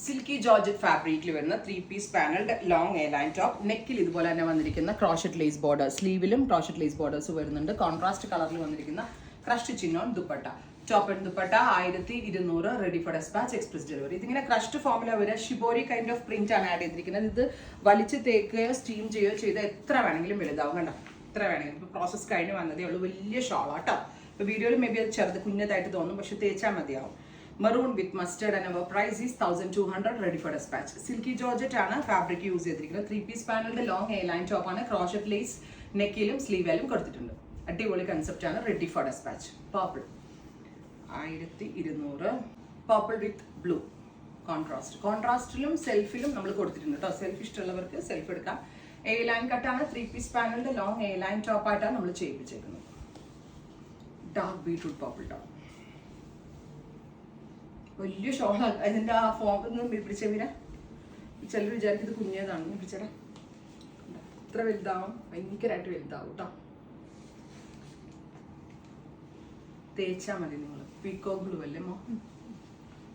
Silky georgette ഫാബ്രിക്കിൽ വരുന്ന 3-piece panelled long A line top. നെക്കിൽ ഇതുപോലെ തന്നെ വന്നിരിക്കുന്ന ക്രോഷറ്റ് ലേസ് ബോർഡർ, സ്ലീവിലും ക്രോഷറ്റ് ലേസ് ബോർഡേഴ്സ് വരുന്നുണ്ട്. കോൺട്രാസ്റ്റ് കളറിൽ വന്നിരിക്കുന്ന crushed chinon dupatta. Top and dupatta 1200, ready for dispatch, express delivery. ഇതിങ്ങനെ ക്രഷ്ഡ് ഫോമിൽ വരിക, ഷിബോരി കൈൻഡ് ഓഫ് പ്രിന്റ് ആണ് ആഡ് ചെയ്തിരിക്കുന്നത്. ഇത് വലിച്ച് തേക്കുകയോ സ്റ്റീം ചെയ്യുകയോ ചെയ്താൽ എത്ര വേണമെങ്കിലും വലുതാവും. കണ്ടോ, എത്ര വേണമെങ്കിലും. ഇപ്പോൾ പ്രോസസ്സ് കഴിഞ്ഞ് വന്നതേ ഉള്ളൂ. വലിയ ഷോളാട്ടോ. ഇപ്പോൾ വീഡിയോയിൽ മേ ബി അത് ചെറുത് കുഞ്ഞതായിട്ട് തോന്നും, പക്ഷെ തേച്ചാൽ മതിയാവും. Maroon with mustard and our price is 1200, ready for dispatch. Silky georgette ആണ് ഫാബ്രിക് യൂസ് ചെയ്തിരിക്കുന്നത്. 3-piece പാനലിന്റെ ലോങ് എ ലൈൻ ടോപ്പ് ആണ്. ക്രോഷറ്റ് ലേസ് നെക്കിലും സ്ലീവിലും കൊടുത്തിട്ടുണ്ട്. അടിപൊളി കൺസെപ്റ്റ് ആണ്. Ready for dispatch. Purple 1200, purple with blue contrast. കോൺട്രാസ്റ്റിലും സെൽഫിലും നമ്മൾ കൊടുത്തിട്ടുണ്ട് കേട്ടോ. സെൽഫ് ഇഷ്ടമുള്ളവർക്ക് സെൽഫ് എടുക്കാം. എ ലൈൻ കട്ടാണ്. 3-piece പാനലിന്റെ ലോങ് എ ലൈൻ ടോപ്പ് ആയിട്ടാണ് നമ്മൾ ചെയ്യിപ്പിച്ചേക്കുന്നത്. Dark beetroot purple top. വലിയ ഷോളാണ്. അതിൻ്റെ ആ ഫോം ഒന്ന് പിടിച്ച മീര. ചിലർ വിചാരിക്കും ഇത് കുഞ്ഞതാണെന്ന്. പിടിച്ചേടാ, ഇത്ര വലുതാവും, ഭയങ്കരമായിട്ട് വലുതാവും കേട്ടോ. തേച്ചാൽ മതി നിങ്ങൾ. പീക്കോക്ക് ബ്ലൂ അല്ലേ മോ.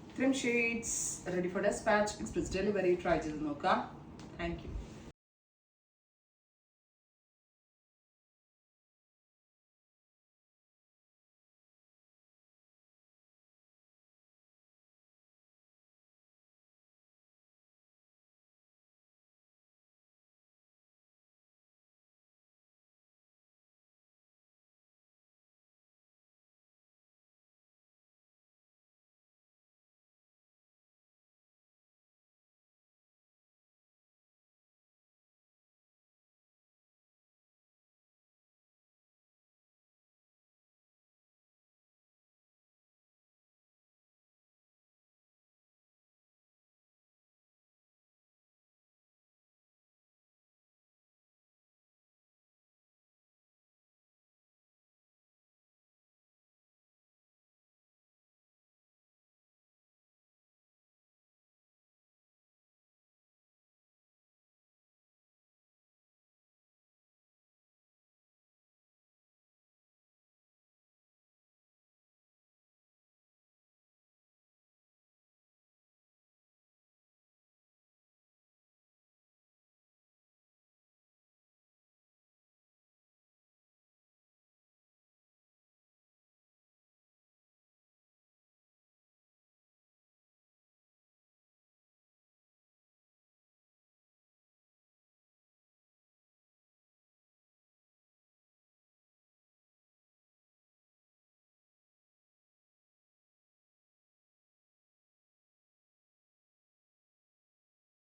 ഇത്രയും shades ready for dispatch, express delivery. Try ചെയ്ത് നോക്കാം. Thank U.